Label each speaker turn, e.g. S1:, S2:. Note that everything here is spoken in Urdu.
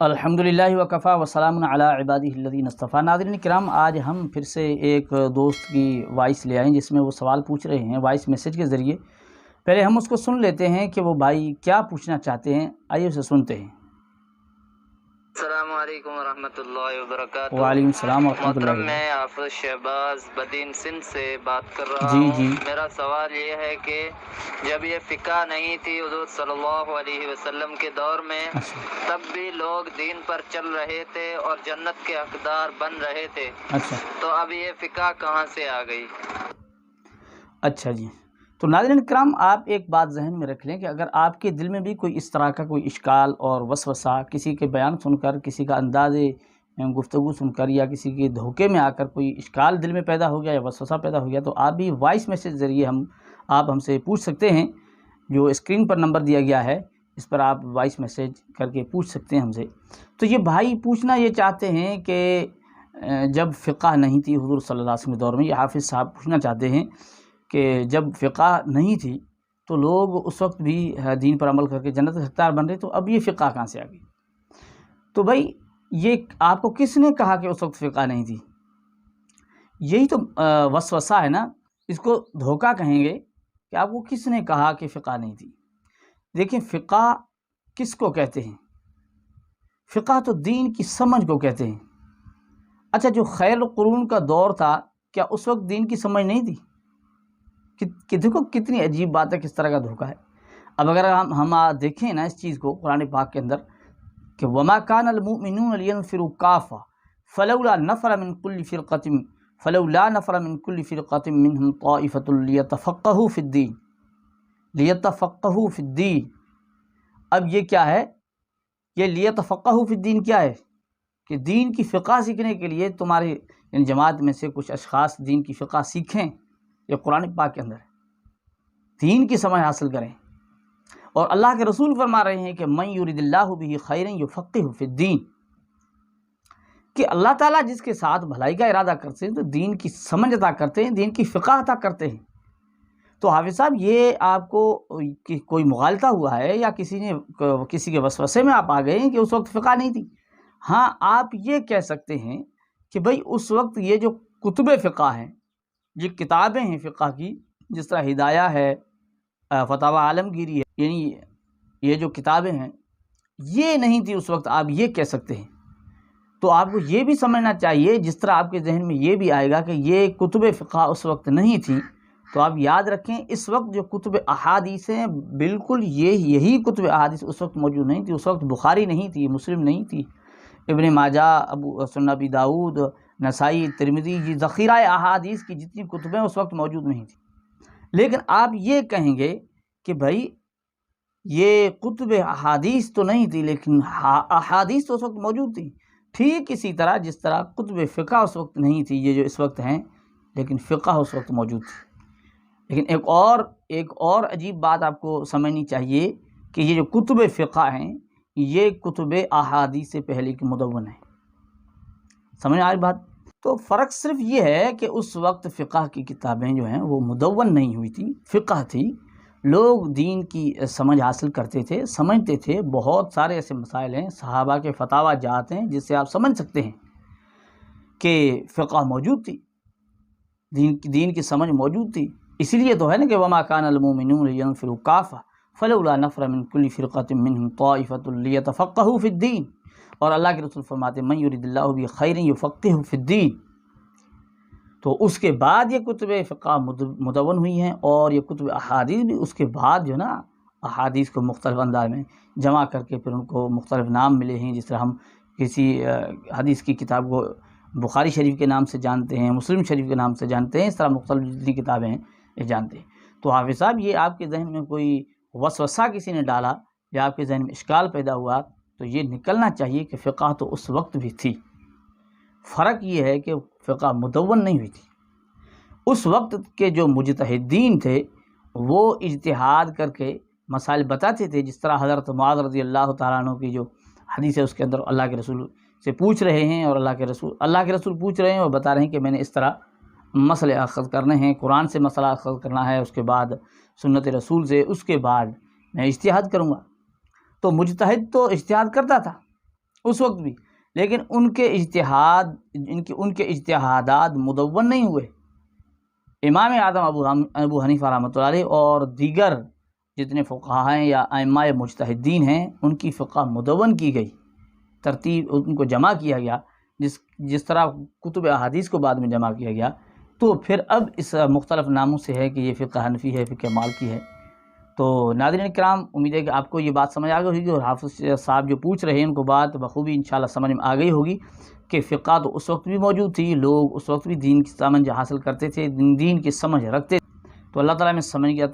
S1: الحمدللہ وکفا وسلام علی عبادہ الذین اصطفیٰ۔ ناظرین کرام، آج ہم پھر سے ایک دوست کی وائس لے آئیں جس میں وہ سوال پوچھ رہے ہیں وائس میسیج کے ذریعے۔ پہلے ہم اس کو سن لیتے ہیں کہ وہ بھائی کیا پوچھنا چاہتے ہیں، آئیے اسے سنتے ہیں۔
S2: السلام علیکم ورحمۃ اللہ وبرکاتہ۔
S1: وعلیکم السلام ورحمۃ اللہ
S2: محترم،
S1: وبرکاتہ۔
S2: میں حافظ شہباز بدین سندھ سے بات کر رہا
S1: جی
S2: ہوں۔
S1: جی
S2: میرا سوال یہ ہے کہ جب یہ فقہ نہیں تھی حضور صلی اللہ علیہ وسلم کے دور میں، تب بھی لوگ دین پر چل رہے تھے اور جنت کے حقدار بن رہے تھے، تو اب یہ فقہ کہاں سے آ گئی؟
S1: اچھا جی، تو ناظرین کرام، آپ ایک بات ذہن میں رکھ لیں کہ اگر آپ کے دل میں بھی کوئی اس طرح کا کوئی اشکال اور وسوسہ، کسی کے بیان سن کر، کسی کا انداز گفتگو سن کر، یا کسی کے دھوکے میں آ کر کوئی اشکال دل میں پیدا ہو گیا یا وسوسہ پیدا ہو گیا، تو آپ بھی وائس میسیج ذریعے آپ ہم سے پوچھ سکتے ہیں۔ جو اسکرین پر نمبر دیا گیا ہے اس پر آپ وائس میسیج کر کے پوچھ سکتے ہیں ہم سے۔ تو یہ بھائی پوچھنا یہ چاہتے ہیں کہ جب فقہ نہیں تھی حضور صلی اللہ علیہ وسلم کے دور میں، یہ حافظ صاحب پوچھنا چاہتے ہیں کہ جب فقہ نہیں تھی تو لوگ اس وقت بھی دین پر عمل کر کے جنت کے حقدار بن رہے، تو اب یہ فقہ کہاں سے آ گئی؟ تو بھائی یہ آپ کو کس نے کہا کہ اس وقت فقہ نہیں تھی؟ یہی تو وسوسہ ہے نا، اس کو دھوکہ کہیں گے کہ آپ کو کس نے کہا کہ فقہ نہیں تھی۔ دیکھیں، فقہ کس کو کہتے ہیں؟ فقہ تو دین کی سمجھ کو کہتے ہیں۔ اچھا، جو خیر القرون کا دور تھا، کیا اس وقت دین کی سمجھ نہیں تھی؟ کہ دیکھو کتنی عجیب بات ہے، کس طرح کا دھوکہ ہے۔ اب اگر ہم دیکھیں نا اس چیز کو قرآن پاک کے اندر کہ وما كان المؤمنون لينفروا كافة فلولا نفر من كل فرقة منهم طائفة ليتفقهوا في الدين۔ اب یہ کیا ہے؟ یہ لیتفقہوا فی الدین کیا ہے؟ کہ دین کی فقہ سیکھنے کے لیے تمہارے یعنی جماعت میں سے کچھ اشخاص دین کی فقہ سیکھیں۔ یہ قرآن پاک کے اندر ہے، دین کی سمجھ حاصل کریں۔ اور اللہ کے رسول فرما رہے ہیں کہ من یرید اللہ بہ خیرا یفقہہ فی الدین، کہ اللہ تعالیٰ جس کے ساتھ بھلائی کا ارادہ کرتے ہیں تو دین کی سمجھ عطا کرتے ہیں، دین کی فقہ عطا کرتے ہیں۔ تو حافظ صاحب، یہ آپ کو کوئی مغالطہ ہوا ہے یا کسی کے وسوسے میں آپ آ گئے ہیں کہ اس وقت فقہ نہیں تھی؟ ہاں، آپ یہ کہہ سکتے ہیں کہ بھئی اس وقت یہ جو کتب فقہ ہیں، یہ کتابیں ہیں فقہ کی، جس طرح ہدایہ ہے، فتاوی عالمگیری ہے، یعنی یہ جو کتابیں ہیں یہ نہیں تھی اس وقت، آپ یہ کہہ سکتے ہیں۔ تو آپ کو یہ بھی سمجھنا چاہیے، جس طرح آپ کے ذہن میں یہ بھی آئے گا کہ یہ کتب فقہ اس وقت نہیں تھی، تو آپ یاد رکھیں اس وقت جو کتب احادیث ہیں، بالکل یہی کتب احادیث اس وقت موجود نہیں تھی۔ اس وقت بخاری نہیں تھی، مسلم نہیں تھی، ابن ماجہ، سنن ابی داؤد، نسائی، ترمذی، یہ ذخیرہ احادیث کی جتنی کتبیں اس وقت موجود نہیں تھی۔ لیکن آپ یہ کہیں گے کہ بھائی یہ کتب احادیث تو نہیں تھی لیکن احادیث تو اس وقت موجود تھی۔ ٹھیک اسی طرح جس طرح کتب فقہ اس وقت نہیں تھی، یہ جو اس وقت ہیں، لیکن فقہ اس وقت موجود تھی۔ لیکن ایک اور عجیب بات آپ کو سمجھنی چاہیے کہ یہ جو کتب فقہ ہیں یہ کتب احادیث سے پہلے کی مدون ہیں۔ سمجھ آئی بات؟ تو فرق صرف یہ ہے کہ اس وقت فقہ کی کتابیں جو ہیں وہ مدون نہیں ہوئی تھی، فقہ تھی۔ لوگ دین کی سمجھ حاصل کرتے تھے، سمجھتے تھے۔ بہت سارے ایسے مسائل ہیں، صحابہ کے فتاوی جات ہیں جس سے آپ سمجھ سکتے ہیں کہ فقہ موجود تھی، دین کی سمجھ موجود تھی۔ اسی لیے تو ہے نا کہ وما كان المؤمنون لينفروا كافة فلولا نفر من كل فرقة منهم طائفة ليتفقهوا في الدين۔ اور اللہ کے رسول فرماتے ہیں من یرید اللہ بہ خیرا یفقہہ فی الدین۔ تو اس کے بعد یہ کتب فقہ مدون ہوئی ہیں، اور یہ کتب احادیث بھی اس کے بعد جو نا احادیث کو مختلف انداز میں جمع کر کے پھر ان کو مختلف نام ملے ہیں۔ جس طرح ہم کسی حدیث کی کتاب کو بخاری شریف کے نام سے جانتے ہیں، مسلم شریف کے نام سے جانتے ہیں، اس طرح مختلف جتنی کتابیں ہیں یہ جانتے ہیں۔ تو حافظ صاحب، یہ آپ کے ذہن میں کوئی وسوسہ کسی نے ڈالا یا آپ کے ذہن میں اشکال پیدا ہوا، تو یہ نکلنا چاہیے کہ فقہ تو اس وقت بھی تھی۔ فرق یہ ہے کہ فقہ مدون نہیں ہوئی تھی۔ اس وقت کے جو مجتہدین تھے وہ اجتہاد کر کے مسائل بتاتے تھے، جس طرح حضرت معاذ رضی اللہ تعالیٰ عنہ کی جو حدیث ہے اس کے اندر اللہ کے رسول سے پوچھ رہے ہیں، اور اللہ کے رسول پوچھ رہے ہیں اور بتا رہے ہیں کہ میں نے اس طرح مسئلے اخذ کرنے ہیں، قرآن سے مسئلہ اخذ کرنا ہے، اس کے بعد سنت رسول سے، اس کے بعد میں اجتہاد کروں گا۔ تو مجتہد تو اجتہاد کرتا تھا، اس وقت بھی، لیکن ان کے اجتہادات مدون نہیں ہوئے۔ امام اعظم ابو حنیفہ رحمۃ اللہ علیہ اور دیگر جتنے فقہا ہیں یا ائمہ مجتہدین ہیں، ان کی فقہ مدون کی گئی، ترتیب ان کو جمع کیا گیا، جس طرح کتب احادیث کو بعد میں جمع کیا گیا۔ تو پھر اب اس مختلف ناموں سے ہے کہ یہ فقہ حنفی ہے، فقہ مالکی ہے۔ تو ناظرین کرام، امید ہے کہ آپ کو یہ بات سمجھ آ گئی ہوگی، اور حافظ صاحب جو پوچھ رہے ہیں ان کو بات بخوبی انشاءاللہ سمجھ میں آ گئی ہوگی کہ فقہ تو اس وقت بھی موجود تھی، لوگ اس وقت بھی دین کی سمجھ حاصل کرتے تھے، دین کی سمجھ رکھتے تھے۔ تو اللہ تعالیٰ میں سمجھ گیا تھا